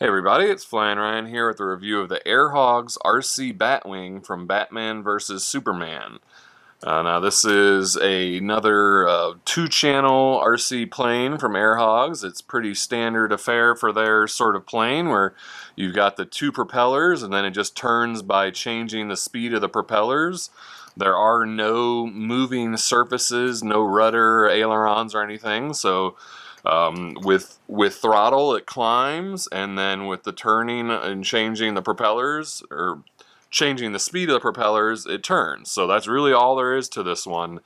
Hey everybody, it's Flyin Ryan here with a review of the Hogs RC Batwing from Batman vs. Superman. Now this is another two-channel RC plane from Hogs. It's pretty standard affair for their sort of plane where you've got the two propellers and then it just turns by changing the speed of the propellers. There are no moving surfaces, no rudder, ailerons or anything, so with throttle it climbs, and then with the turning and changing the propellers, or changing the speed of the propellers, it turns. So that's really all there is to this one.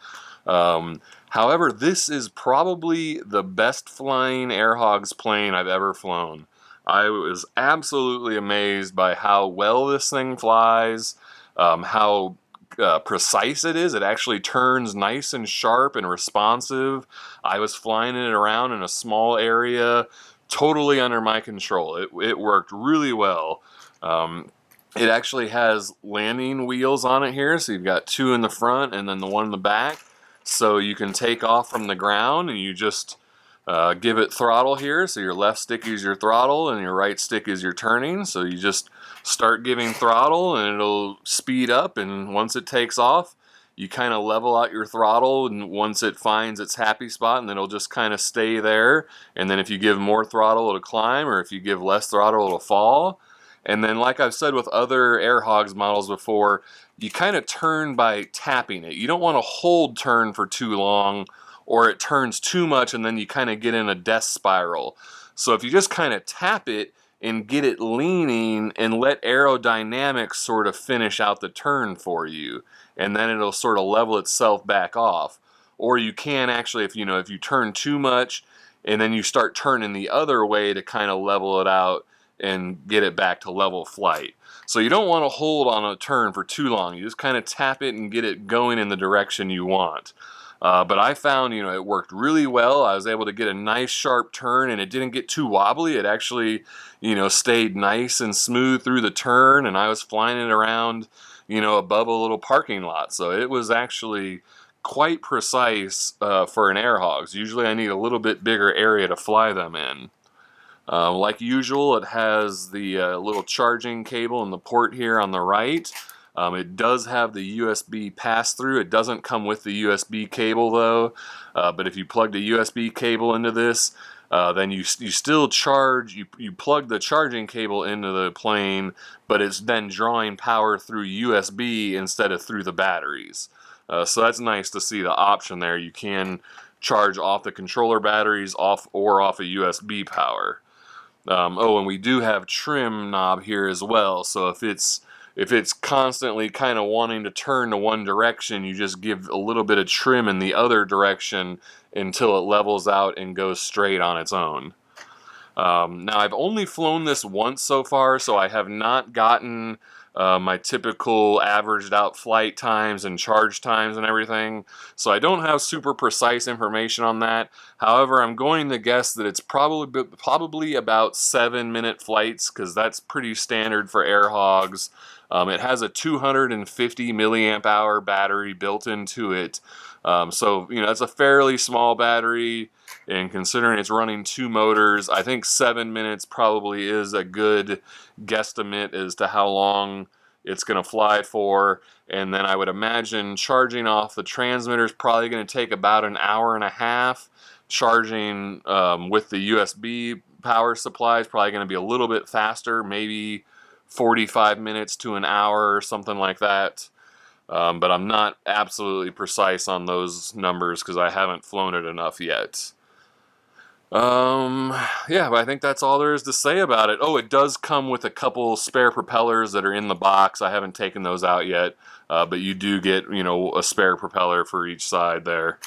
However, this is probably the best flying Hogs plane I've ever flown. I was absolutely amazed by how well this thing flies, how precise it is. It actually turns nice and sharp and responsive. I was flying it around in a small area, totally under my control. It worked really well. It actually has landing wheels on it here, so you've got two in the front and then the one in the back. So you can take off from the ground and you just give it throttle here. So your left stick is your throttle and your right stick is your turning. So you just start giving throttle and it'll speed up, and once it takes off, you kind of level out your throttle, and once it finds its happy spot, and then it'll just kind of stay there. And then if you give more throttle, it'll climb, or if you give less throttle, it'll fall. And then, like I've said with other Hogs models before, you kind of turn by tapping it. You don't want to hold turn for too long, or it turns too much and then you kind of get in a death spiral. So if you just kind of tap it and get it leaning and let aerodynamics sort of finish out the turn for you, and then it'll sort of level itself back off. Or you can actually, if you turn too much and then you start turning the other way to kind of level it out and get it back to level flight. So you don't want to hold on a turn for too long. You just kind of tap it and get it going in the direction you want. But I found, it worked really well. I was able to get a nice sharp turn, and it didn't get too wobbly. It actually, stayed nice and smooth through the turn, and I was flying it around, above a little parking lot. So it was actually quite precise for an Hogs. Usually I need a little bit bigger area to fly them in. Like usual, it has the little charging cable in the port here on the right. It does have the USB pass-through. It doesn't come with the USB cable though, but if you plug the USB cable into this, then you still charge, you plug the charging cable into the plane, but it's then drawing power through USB instead of through the batteries. So that's nice to see the option there. You can charge off the controller batteries off a USB power. And we do have trim knob here as well, so if it's constantly kind of wanting to turn to one direction, you just give a little bit of trim in the other direction until it levels out and goes straight on its own. Now I've only flown this once so far, so I have not gotten my typical averaged out flight times and charge times and everything, so I don't have super precise information on that. However, I'm going to guess that it's probably about 7-minute flights, because that's pretty standard for Hogs. It has a 250 milliamp hour battery built into it, so it's a fairly small battery, and considering it's running two motors, I think 7 minutes probably is a good guesstimate as to how long it's going to fly for. And then I would imagine charging off the transmitter is probably going to take about an hour and a half. Charging with the USB power supply is probably going to be a little bit faster, maybe 45 minutes to an hour or something like that. But I'm not absolutely precise on those numbers because I haven't flown it enough yet. Yeah, but I think that's all there is to say about it. Oh, it does come with a couple spare propellers that are in the box. I haven't taken those out yet, but you do get, a spare propeller for each side there.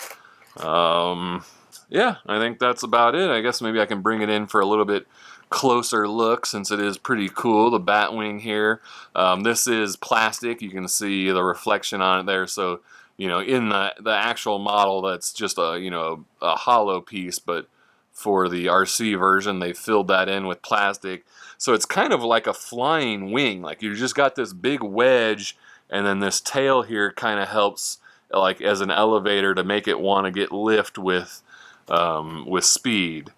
Yeah, I think that's about it. I guess maybe I can bring it in for a little bit closer look, since it is pretty cool, the Batwing here. This is plastic. You can see the reflection on it there, so in the actual model, that's just a hollow piece, but for the RC version they filled that in with plastic, so it's kind of like a flying wing. Like you just got this big wedge, and then this tail here kind of helps, like as an elevator, to make it want to get lift with speed.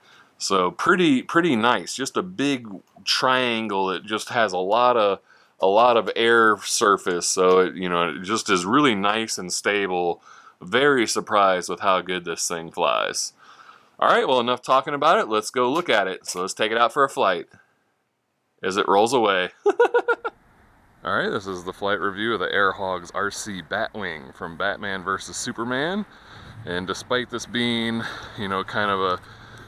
So pretty nice. Just a big triangle that just has a lot of air surface. So it just is really nice and stable. Very surprised with how good this thing flies. All right, well, enough talking about it. Let's go look at it. So let's take it out for a flight as it rolls away. All right, this is the flight review of the Air Hogs RC Batwing from Batman vs. Superman. And despite this being, kind of a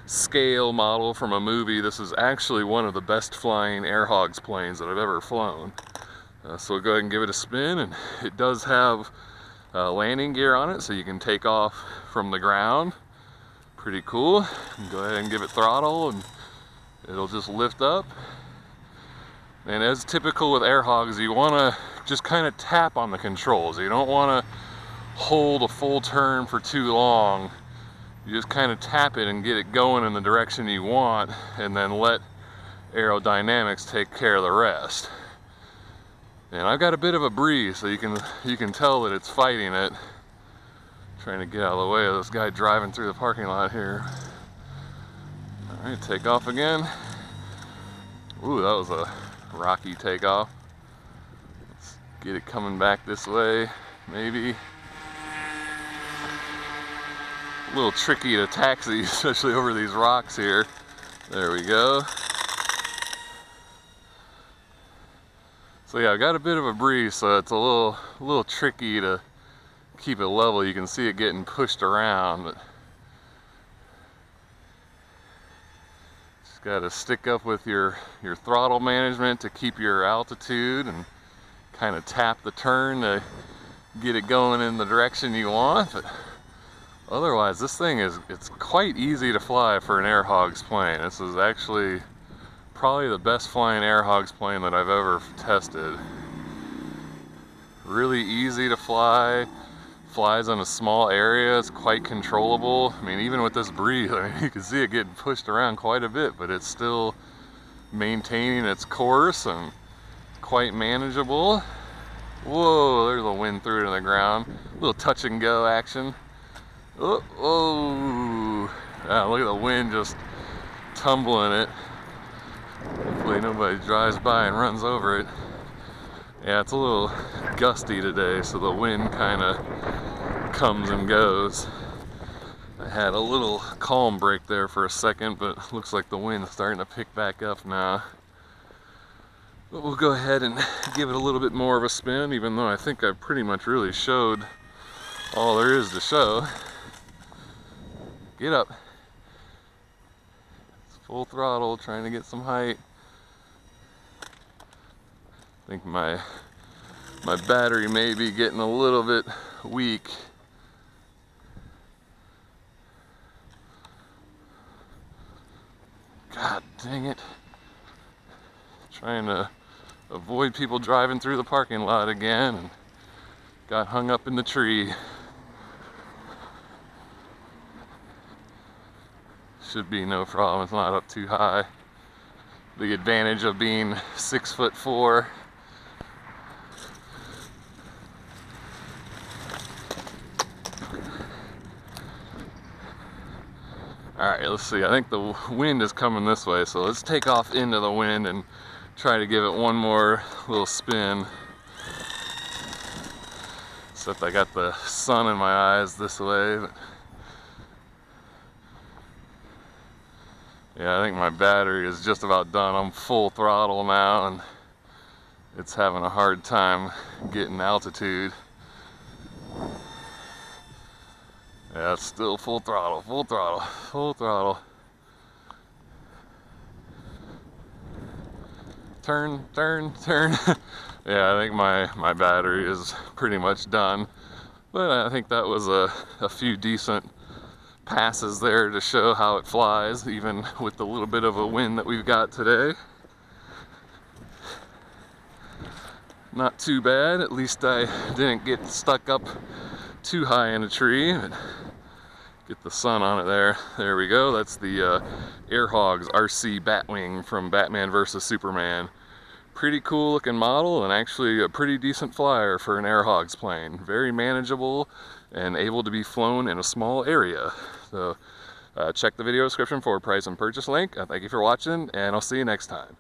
scale model from a movie, this is actually one of the best flying Air Hogs planes that I've ever flown. So we'll go ahead and give it a spin, and it does have landing gear on it, so you can take off from the ground. Pretty cool. Go ahead and give it throttle, and it'll just lift up. And as typical with Air Hogs, you want to just kind of tap on the controls. You don't want to hold a full turn for too long. You just kind of tap it and get it going in the direction you want, and then let aerodynamics take care of the rest. And I've got a bit of a breeze, so you can tell that it's fighting it. Trying to get out of the way of this guy driving through the parking lot here. All right, take off again. Ooh, that was a rocky takeoff. Let's get it coming back this way, maybe. A little tricky to taxi, especially over these rocks here. There we go. So yeah, I got a bit of a breeze, so it's a little tricky to keep it level. You can see it getting pushed around, but just got to stick up with your throttle management to keep your altitude, and kind of tap the turn to get it going in the direction you want. But otherwise, this thing it's quite easy to fly for an Air Hogs plane. This is actually probably the best flying Air Hogs plane that I've ever tested. Really easy to fly. Flies in a small area, it's quite controllable. I mean, even with this breeze, you can see it getting pushed around quite a bit, but it's still maintaining its course and quite manageable. Whoa, there's a wind through to the ground. A little touch and go action. Oh, look at the wind just tumbling it. Hopefully nobody drives by and runs over it. Yeah, it's a little gusty today, so the wind kind of comes and goes. I had a little calm break there for a second, but looks like the wind's starting to pick back up now. But we'll go ahead and give it a little bit more of a spin, even though I think I pretty much really showed all there is to show. Get up. It's full throttle, trying to get some height. I think my battery may be getting a little bit weak. God dang it. Trying to avoid people driving through the parking lot again, and got hung up in the tree. Should be no problem, it's not up too high. The advantage of being 6'4". Alright, let's see. I think the wind is coming this way, so let's take off into the wind and try to give it one more little spin. Except I got the sun in my eyes this way. But yeah, I think my battery is just about done. I'm full throttle now, and it's having a hard time getting altitude. Yeah, it's still full throttle, full throttle, full throttle. Turn, turn, turn. Yeah, I think my battery is pretty much done. But I think that was a few decent passes there to show how it flies, even with the little bit of a wind that we've got today. Not too bad. At least I didn't get stuck up too high in a tree. But get the sun on it there. There we go. That's the Air Hogs RC Batwing from Batman vs. Superman. Pretty cool looking model, and actually a pretty decent flyer for an Air Hogs plane. Very manageable and able to be flown in a small area. So Check the video description for a price and purchase link. Thank you for watching, and I'll see you next time.